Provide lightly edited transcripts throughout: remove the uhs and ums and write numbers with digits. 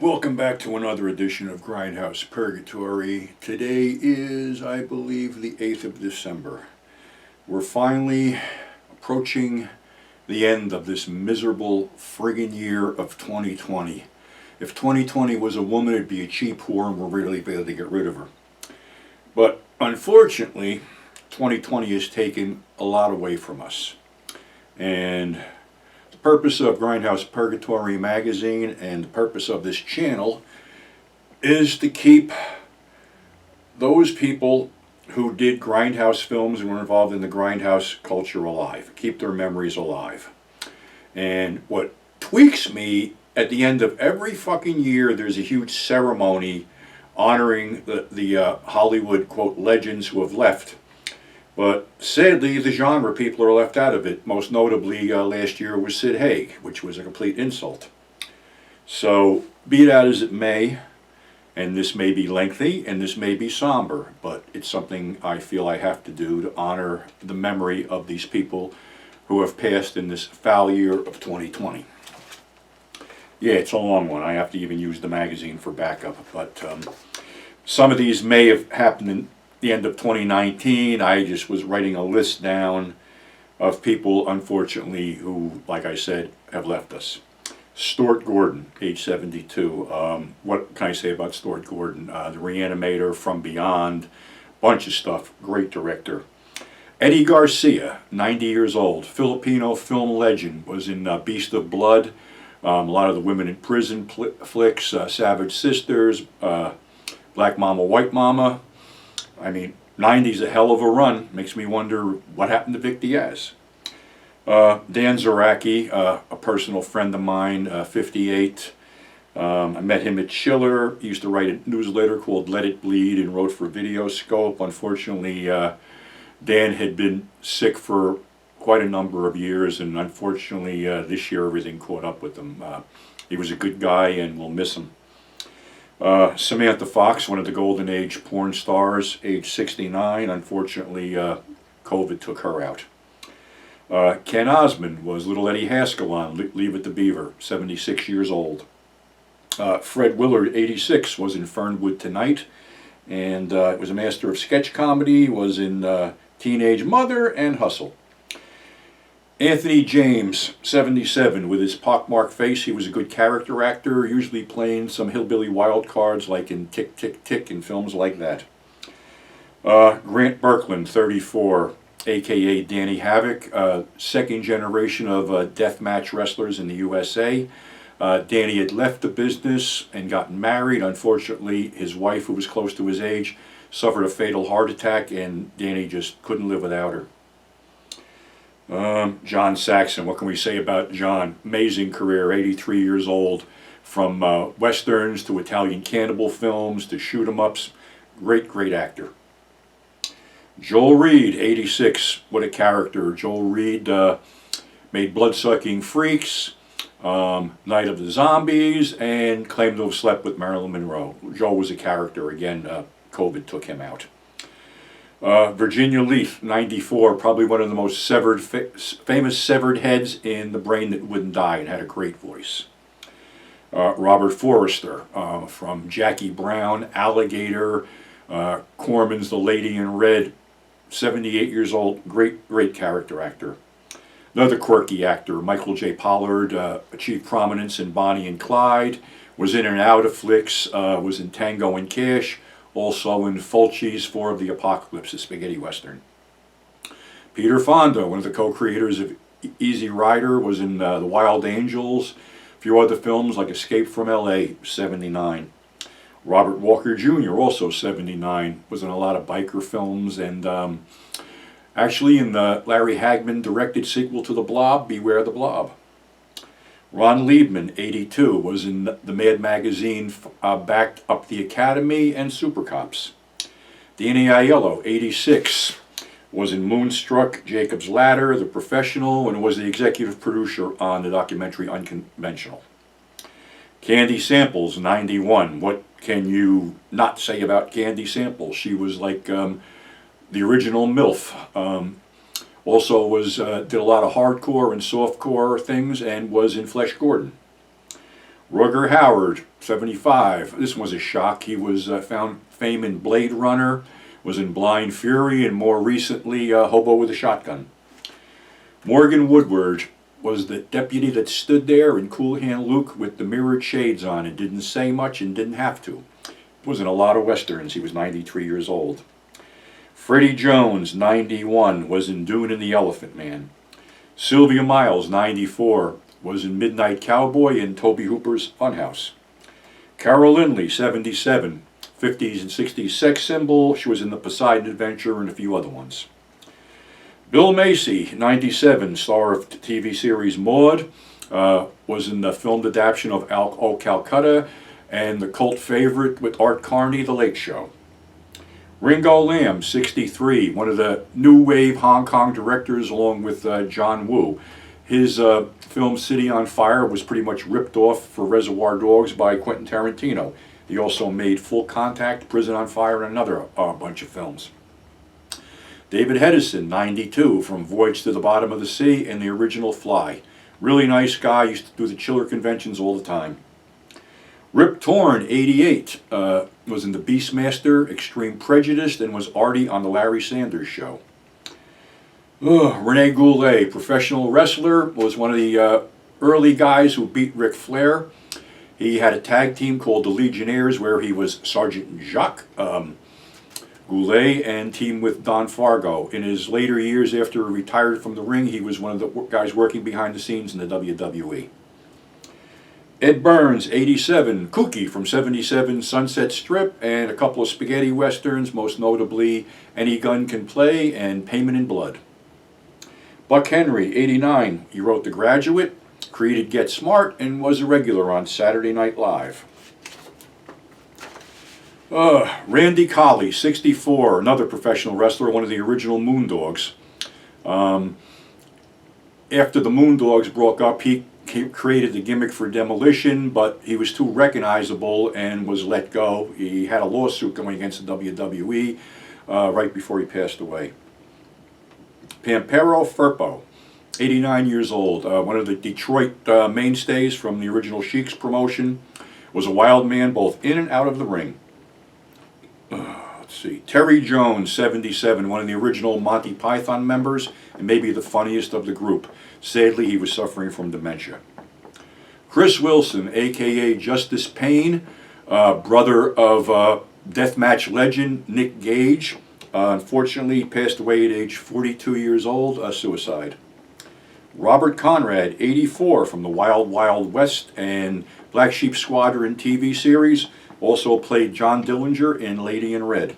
Welcome back to another edition of Grindhouse Purgatory. Today is, I believe, the 8th of December. We're finally approaching the end of this miserable friggin' year of 2020. If 2020 was a woman, it'd be a cheap whore and we're really able to get rid of her. But unfortunately, 2020 has taken a lot away from us. And the purpose of Grindhouse Purgatory magazine and the purpose of this channel is to keep those people who did Grindhouse films and were involved in the Grindhouse culture alive, keep their memories alive. And what tweaks me, at the end of every fucking year, there's a huge ceremony honoring the Hollywood, quote, legends who have left. But sadly, the genre people are left out of it. Most notably, last year was Sid Haig, which was a complete insult. So, be it as it may, and this may be lengthy, and this may be somber, but it's something I feel I have to do to honor the memory of these people who have passed in this foul year of 2020. Yeah, it's a long one. I have to even use the magazine for backup, but some of these may have happened in the end of 2019. I just was writing a list down of people, unfortunately, who, like I said, have left us. Stuart Gordon, age 72. What can I say about Stuart Gordon? The Reanimator, From Beyond, bunch of stuff. Great director. Eddie Garcia, 90 years old, Filipino film legend, was in Beast of Blood, a lot of the women in prison flicks, Savage Sisters, Black Mama, White Mama. I mean, 90's a hell of a run. Makes me wonder what happened to Vic Diaz. Dan Zaracki, a personal friend of mine, 58. I met him at Schiller. He used to write a newsletter called Let It Bleed and wrote for Videoscope. Unfortunately, Dan had been sick for quite a number of years, and unfortunately this year everything caught up with him. He was a good guy and we'll miss him. Samantha Fox, one of the golden age porn stars, age 69. Unfortunately, COVID took her out. Ken Osmond was Little Eddie Haskell on Leave It to Beaver, 76 years old. Fred Willard, 86, was in Fernwood Tonight, and was a master of sketch comedy, was in Teenage Mother and Hustle. Anthony James, 77, with his pockmarked face. He was a good character actor, usually playing some hillbilly wild cards like in Tick, Tick, Tick and films like that. Grant Birkland, 34, a.k.a. Danny Havoc, second generation of deathmatch wrestlers in the USA. Danny had left the business and gotten married. Unfortunately, his wife, who was close to his age, suffered a fatal heart attack, and Danny just couldn't live without her. John Saxon, what can we say about John? Amazing career, 83 years old, from westerns to Italian cannibal films to shoot-em-ups. Great, great actor. Joel Reed, 86, what a character. Joel Reed made Bloodsucking Freaks, Night of the Zombies, and claimed to have slept with Marilyn Monroe. Joel was a character. Again, COVID took him out. Virginia Leaf, 94, probably one of the most famous severed heads in the brain that wouldn't die, and had a great voice. Robert Forrester, from Jackie Brown, Alligator, Corman's The Lady in Red, 78 years old, great, great character actor. Another quirky actor, Michael J. Pollard, achieved prominence in Bonnie and Clyde, was in and out of flicks, was in Tango and Cash, also in Fulci's Four of the Apocalypse, a spaghetti western. Peter Fonda, one of the co-creators of Easy Rider, was in The Wild Angels, a few other films like Escape from L.A., 79. Robert Walker Jr., also 79, was in a lot of biker films, and actually in the Larry Hagman directed sequel to The Blob, Beware the Blob. Ron Liebman, 82, was in the Mad Magazine, Backed Up the Academy, and Super Cops. Danny Aiello, 86, was in Moonstruck, Jacob's Ladder, The Professional, and was the executive producer on the documentary Unconventional. Candy Samples, 91. What can you not say about Candy Samples? She was like the original MILF. Also did a lot of hardcore and softcore things, and was in Flesh Gordon. Rutger Hauer, 75. This was a shock. He was found fame in Blade Runner, was in Blind Fury, and more recently, Hobo with a Shotgun. Morgan Woodward was the deputy that stood there in Cool Hand Luke with the mirrored shades on and didn't say much and didn't have to. Was in a lot of westerns. He was 93 years old. Freddie Jones, 91, was in Dune and the Elephant Man. Sylvia Miles, 94, was in Midnight Cowboy and Tobe Hooper's Funhouse. Carol Lindley, 77, 50s and 60s sex symbol. She was in The Poseidon Adventure and a few other ones. Bill Macy, 97, star of the TV series Maude, was in the filmed adaptation of O Calcutta and the cult favorite with Art Carney, The Late Show. Ringo Lam, 63, one of the new wave Hong Kong directors along with John Woo. His film City on Fire was pretty much ripped off for Reservoir Dogs by Quentin Tarantino. He also made Full Contact, Prison on Fire, and another bunch of films. David Hedison, 92, from Voyage to the Bottom of the Sea and the original Fly. Really nice guy, used to do the Chiller conventions all the time. Rip Torn, 88, was in The Beastmaster, Extreme Prejudice, and was Artie on The Larry Sanders Show. Rene Goulet, professional wrestler, was one of the early guys who beat Ric Flair. He had a tag team called the Legionnaires where he was Sergeant Jacques Goulet and teamed with Don Fargo. In his later years after he retired from the ring, he was one of the guys working behind the scenes in the WWE. Ed Burns, 87, Kooky from 77 Sunset Strip and a couple of spaghetti westerns, most notably Any Gun Can Play and Payment in Blood. Buck Henry, 89, he wrote The Graduate, created Get Smart, and was a regular on Saturday Night Live. Randy Colley, 64, another professional wrestler, one of the original Moondogs. After the Moondogs broke up, he created the gimmick for Demolition, but he was too recognizable and was let go. He had a lawsuit going against the WWE right before he passed away. Pampero Firpo, 89 years old, one of the Detroit mainstays from the original Sheik's promotion, was a wild man both in and out of the ring. Let's see, Terry Jones, 77, one of the original Monty Python members, and maybe the funniest of the group. Sadly, he was suffering from dementia. Chris Wilson, a.k.a. Justice Payne, brother of deathmatch legend Nick Gage. Unfortunately, he passed away at age 42 years old, suicide. Robert Conrad, 84, from the Wild Wild West and Black Sheep Squadron TV series, also played John Dillinger in Lady in Red.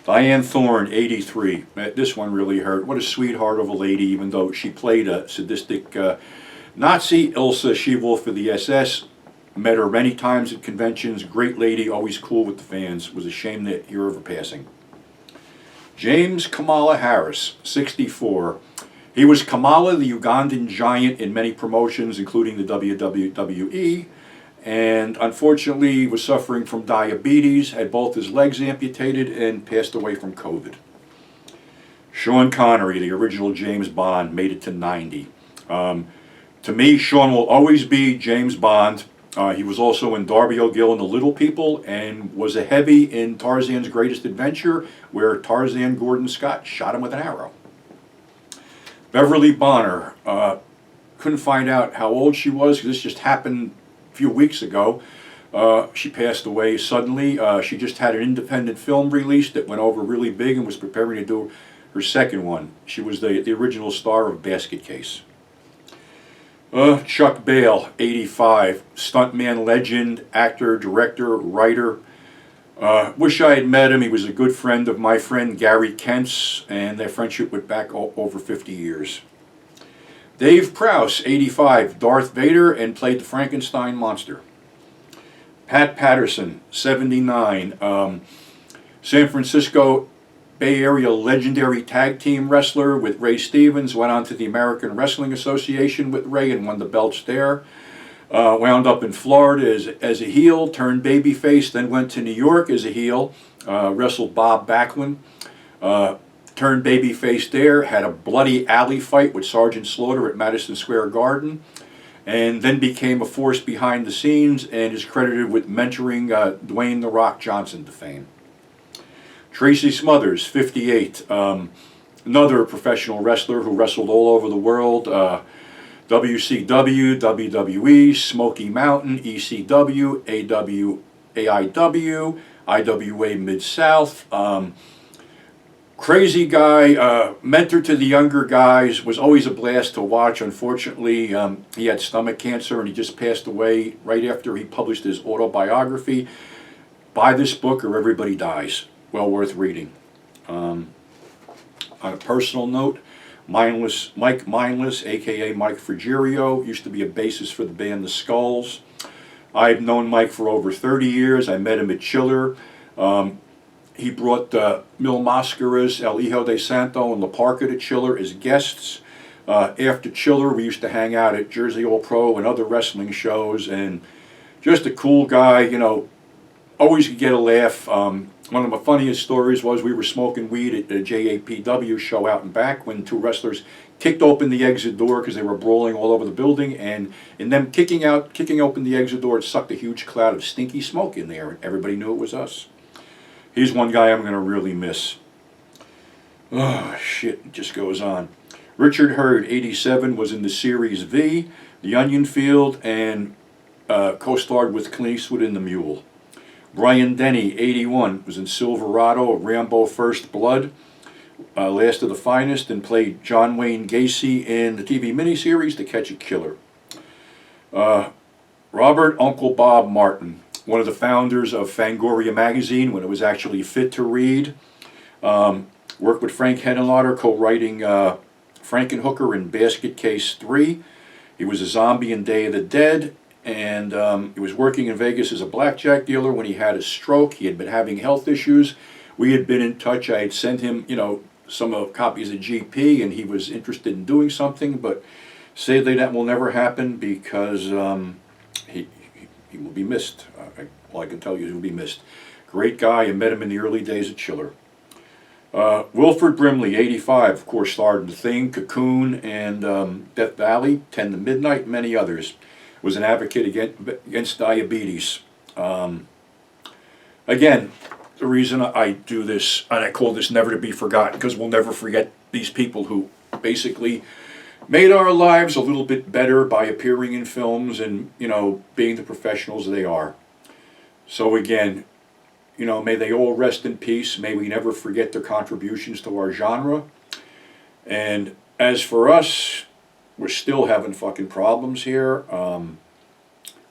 Diane Thorne, 83. This one really hurt. What a sweetheart of a lady, even though she played a sadistic Nazi. Ilsa Shevol for the SS. Met her many times at conventions. Great lady, always cool with the fans. It was a shame to hear of her passing. James Kamala Harris, 64. He was Kamala, the Ugandan giant, in many promotions, including the WWE. And unfortunately was suffering from diabetes, had both his legs amputated, and passed away from COVID. Sean Connery, the original James Bond, made it to 90. To me, Sean will always be James Bond. He was also in Darby O'Gill and the Little People, and was a heavy in Tarzan's Greatest Adventure, where Tarzan Gordon Scott shot him with an arrow. Beverly Bonner, couldn't find out how old she was, because this just happened few weeks ago. She passed away suddenly. She just had an independent film release that went over really big and was preparing to do her second one. She was the original star of Basket Case. Chuck Bale, 85, stuntman legend, actor, director, writer. Wish I had met him. He was a good friend of my friend Gary Kent's, and their friendship went back over 50 years. Dave Prowse, 85, Darth Vader, and played the Frankenstein monster. Pat Patterson, 79, San Francisco Bay Area legendary tag team wrestler with Ray Stevens, went on to the American Wrestling Association with Ray and won the belts there. Wound up in Florida as a heel, turned babyface, then went to New York as a heel, wrestled Bob Backlund. Turned babyface there, had a bloody alley fight with Sergeant Slaughter at Madison Square Garden, and then became a force behind the scenes and is credited with mentoring Dwayne "The Rock" Johnson to fame. Tracy Smothers, 58, another professional wrestler who wrestled all over the world, WCW, WWE, Smoky Mountain, ECW, AIW, IWA Mid-South. Crazy guy, mentor to the younger guys, was always a blast to watch. Unfortunately, he had stomach cancer and he just passed away right after he published his autobiography. Buy this book or everybody dies. Well worth reading. On a personal note, Mike Mindless, aka Mike Frigerio, used to be a bassist for the band The Skulls. I've known Mike for over 30 years. I met him at Chiller. He brought Mil Mascaras, El Hijo de Santo, and La Parka to Chiller as guests. After Chiller, we used to hang out at Jersey All Pro and other wrestling shows, and just a cool guy, you know, always could get a laugh. One of my funniest stories was we were smoking weed at a JAPW show out and back when two wrestlers kicked open the exit door because they were brawling all over the building, and in them kicking open the exit door, it sucked a huge cloud of stinky smoke in there, and everybody knew it was us. He's one guy I'm going to really miss. Oh, shit, it just goes on. Richard Hurd, 87, was in the Series V, The Onion Field, and co-starred with Clint Eastwood in The Mule. Brian Denny, 81, was in Silverado, Rambo First Blood, Last of the Finest, and played John Wayne Gacy in the TV miniseries To Catch a Killer. Robert Uncle Bob Martin, one of the founders of Fangoria magazine when it was actually fit to read. Worked with Frank Henenlotter, co-writing Frankenhooker and Basket Case 3. He was a zombie in Day of the Dead, and he was working in Vegas as a blackjack dealer when he had a stroke. He had been having health issues. We had been in touch. I had sent him, you know, some copies of GP, and he was interested in doing something, but sadly that will never happen because he will be missed. All I can tell you is he will be missed. Great guy. I met him in the early days at Chiller. Wilford Brimley, 85, of course, starred in The Thing, Cocoon, and Death Valley, 10 to Midnight, many others. Was an advocate against diabetes. Again, the reason I do this, and I call this Never to Be Forgotten, because we'll never forget these people who basically made our lives a little bit better by appearing in films and, you know, being the professionals they are. So again, you know, may they all rest in peace. May we never forget their contributions to our genre. And as for us, we're still having fucking problems here. I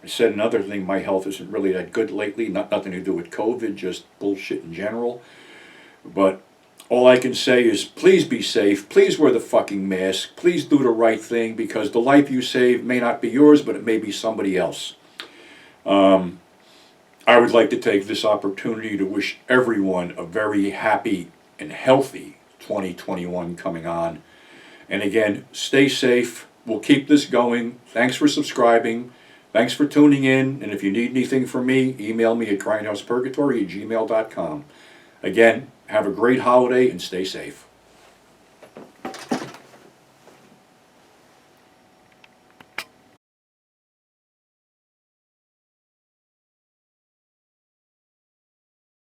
said another thing, my health isn't really that good lately. Nothing to do with COVID, just bullshit in general. But all I can say is please be safe. Please wear the fucking mask. Please do the right thing, because the life you save may not be yours, but it may be somebody else. I would like to take this opportunity to wish everyone a very happy and healthy 2021 coming on. And again, stay safe. We'll keep this going. Thanks for subscribing. Thanks for tuning in. And if you need anything from me, email me at grindhousepurgatory@gmail.com. Again, have a great holiday and stay safe.